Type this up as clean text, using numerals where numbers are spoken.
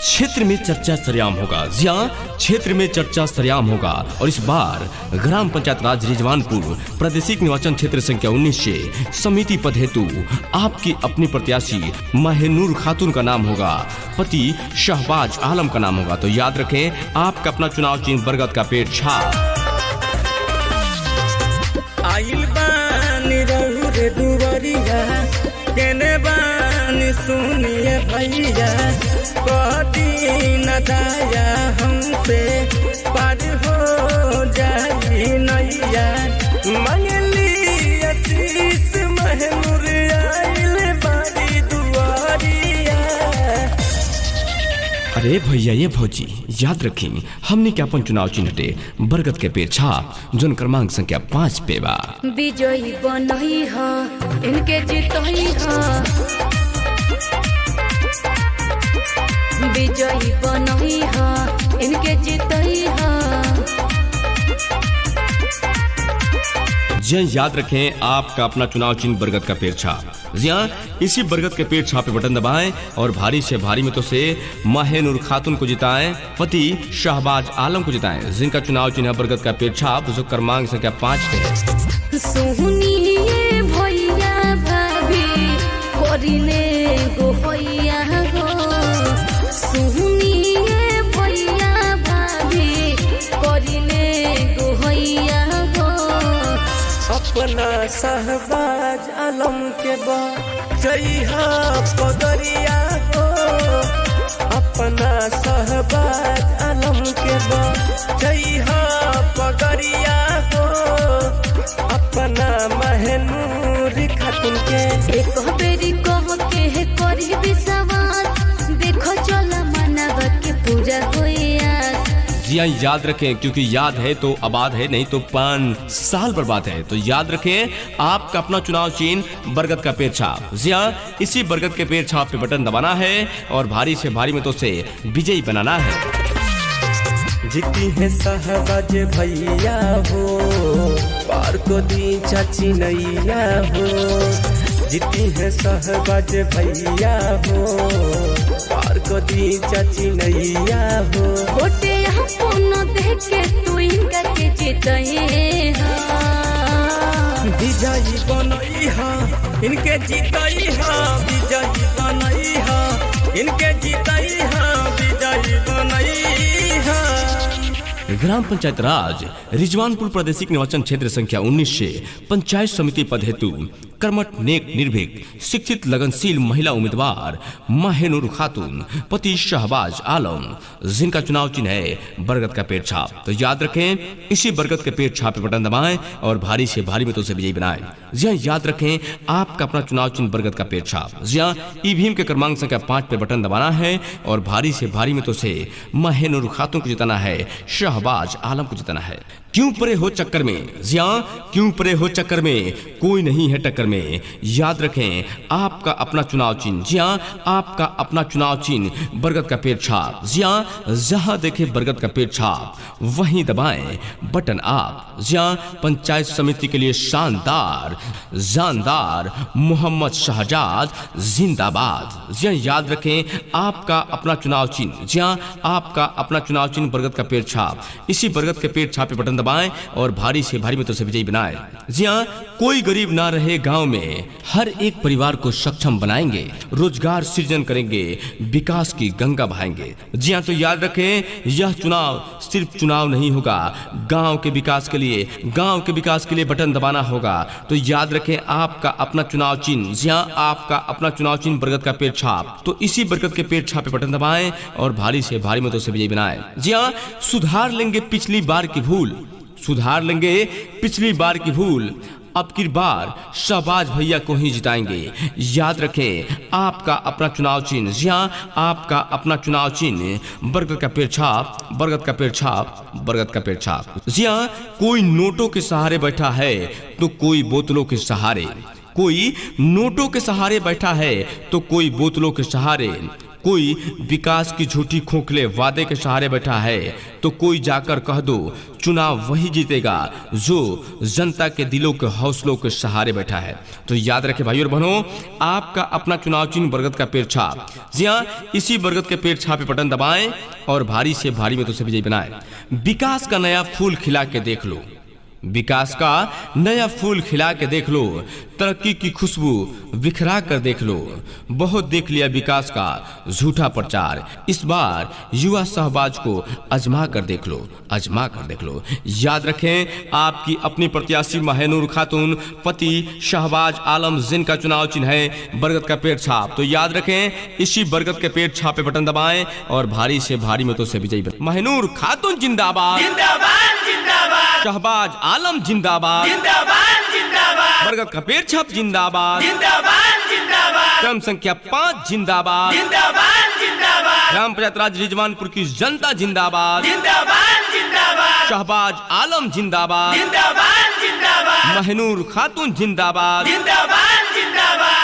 क्षेत्र में चर्चा सरेआम होगा। जी हाँ, क्षेत्र में चर्चा सरेआम होगा और इस बार ग्राम पंचायत राज रिजवानपुर प्रादेशिक निर्वाचन क्षेत्र संख्या 19 से समिति पद हेतु आपकी अपनी प्रत्याशी महनूर खातून का नाम होगा, पति शहबाज आलम का नाम होगा। तो याद रखें, आपका अपना चुनाव चिन्ह बरगद का पेड़ छाप। आइल बानी रहू रे दुवरिया, केने बानी सुनिए भैया, कदी न दाया हमसे पार हो जाई नैया, मंगली आशीष महनूर आइल बारी दुआरिया। अरे भैया ये भौजी, याद रखें, हमने क्या अपन चुनाव चिन्ह हटे बरगद के पेड़ छाप, जोन क्रमांक संख्या 5 पे बा। विजयी बनई ह इनके जीतई ह, विजयी बनई ह इनके जीतई ह। जी याद रखें, आपका अपना चुनाव चिन्ह बरगद का पेड़ छाप। जी हाँ, इसी बरगद के पेड़ छाप पे बटन दबाएं और भारी से भारी मतों से महनूर खातून को जिताएं, पति शहबाज आलम को जिताएं, जिनका चुनाव चिन्ह बरगद का पेड़ छाप, जो क्रमांक संख्या 5 पे है। सुनिए भैया भाभी करिने गो भैया हो, सुनिए भैया भाभी करिने गो भैया हो। अपना शहबाज आलम के बचैहा पगरिया हो, अपना शहबाज आलम के बचैहा पगरिया हो, अपना महनूर खातून के एक बेरी कह के करी विश्वास, देखो चला मनवा के पूरा होया। जी हाँ, याद रखें, क्योंकि याद है तो आबाद है, नहीं तो 5 साल बर्बाद है। तो याद रखें, आपका अपना चुनाव चिन्ह बरगद का पेड़ छाप। जी हाँ, इसी बरगद के पेड़ छाप पे बटन दबाना है और भारी से भारी मतों से विजयी बनाना है। जीती है शहबाज भैया हो, पार को दी चाची नैया हो, जीती है शहबाज भैया हो, पार को दी चाची नैया हो। वोटे अपन देख के तू इनका के जीतई हा, विजयी बनई हा इनके जीतई हा, विजयी बनई हा इनके जीतई हा, विजयी बनई हा। ग्राम पंचायत राज रिजवानपुर प्रादेशिक निर्वाचन क्षेत्र संख्या 19 से पंचायत समिति पद हेतु कर्मठ, नेक, निर्भीक, शिक्षित, लगनशील महिला उम्मीदवार महनूर खातून, पति शहबाज आलम, जिनका चुनाव चिन्ह है बरगद का पेड़ छाप। तो याद रखें, इसी बरगद के पेड़ छाप पे बटन दबाएं और भारी से भारी मतों से विजयी बनाएं। जी हाँ, याद रखें, आपका अपना चुनाव चिन्ह बरगद का पेड़ छाप। जी हाँ, ईवीएम के क्रमांक संख्या 5 पे बटन दबाना है और भारी से भारी मतों से महनूर खातून को जिताना है, शहबाज आलम को जिताना है। क्यों परे हो चक्कर में? जी हाँ, क्यों परे हो चक्कर में, कोई नहीं है टक्कर में। याद रखें, आपका अपना चुनाव चिन्ह। जी हाँ, आपका अपना चुनाव चिन्ह बरगद का पेड़ छाप। जी हाँ, जहां देखे बरगद का पेड़ छाप वहीं दबाएं बटन आप। जी हाँ, पंचायत समिति के लिए शानदार जानदार मोहम्मद शहजाद जिंदाबाद। जी हाँ, याद रखें, आपका अपना चुनाव चिन्ह। जी हाँ, आपका अपना चुनाव चिन्ह बरगद का पेड़ छाप। इसी बरगद के पेड़ छाप पे बटन दबाएं और भारी से भारी मतों से विजयी बनाएं। जी हाँ, कोई गरीब ना रहे गांव में, हर एक परिवार को सक्षम बनाएंगे, रोजगार सृजन करेंगे, विकास की गंगा बहाएंगे। जी हाँ, तो याद रखें, यह चुनाव सिर्फ चुनाव नहीं होगा, गांव के विकास के लिए, गांव के विकास के लिए बटन दबाना होगा। तो याद रखें, आपका अपना चुनाव चिन्ह। जी हाँ, आपका अपना चुनाव चिन्ह बरगद का पेड़ छाप। तो इसी बरगद के पेड़ छाप पे बटन दबाएं और भारी से भारी मतों से विजयी बनाएं। जी हाँ, सुधार लेंगे पिछली बार की भूल, सुधार लेंगे पिछली बार की भूल, अब की बार शहबाज भैया को ही जिताएंगे। याद रखें, आपका अपना चुनाव चिन्ह। जी हाँ, आपका अपना चुनाव चिन्ह बरगद का पेड़ छाप, बरगद का पेड़ छाप, बरगद का पेड़ छाप। जी हाँ, कोई नोटों के सहारे बैठा है तो कोई बोतलों के सहारे, कोई नोटों के सहारे बैठा है तो कोई बोतलों के सहारे, कोई विकास की झूठी खोखले वादे के सहारे बैठा है तो कोई जाकर कह दो चुनाव वही जीतेगा जो जनता के दिलों के हौसलों के सहारे बैठा है। तो याद रखें भाइयों और बहनों, आपका अपना चुनाव चिन्ह बरगद का पेड़ छाप। जी हाँ, इसी बरगद के पेड़ छाप पे बटन दबाएं और भारी से भारी में तो से विजयी बनाएं। विकास का नया फूल खिला के देख लो, विकास का नया फूल खिला के देख लो, तरक्की की खुशबू बिखरा कर देख लो। बहुत देख लिया विकास का झूठा प्रचार, इस बार युवा सहबाज को आजमा कर देख लो, आजमा कर देख लो। याद रखें, आपकी अपनी प्रत्याशी महनूर खातून, पति शहबाज आलम, जिनका चुनाव चिन्ह है बरगद का पेड़ छाप। तो याद रखें, इसी बरगद के पेड़ छाप पे बटन दबाएं और भारी से भारी मतों से विजयी बने। महनूर खातून जिंदाबाद, जिंदाबाद जिंदाबाद, शहबाज आलम जिंदाबाद, जिंदाबाद जिंदाबाद, बरगद का पेड़ छाप जिंदाबाद, जिंदाबाद जिंदाबाद, क्रम संख्या 5 जिंदाबाद, जिंदाबाद जिंदाबाद, ग्राम पंचायत राज रिजवानपुर की जनता जिंदाबाद, जिंदाबाद जिंदाबाद, शहबाज आलम जिंदाबाद, जिंदाबाद जिंदाबाद, महनूर खातून जिंदाबाद, जिंदाबाद जिंदाबाद,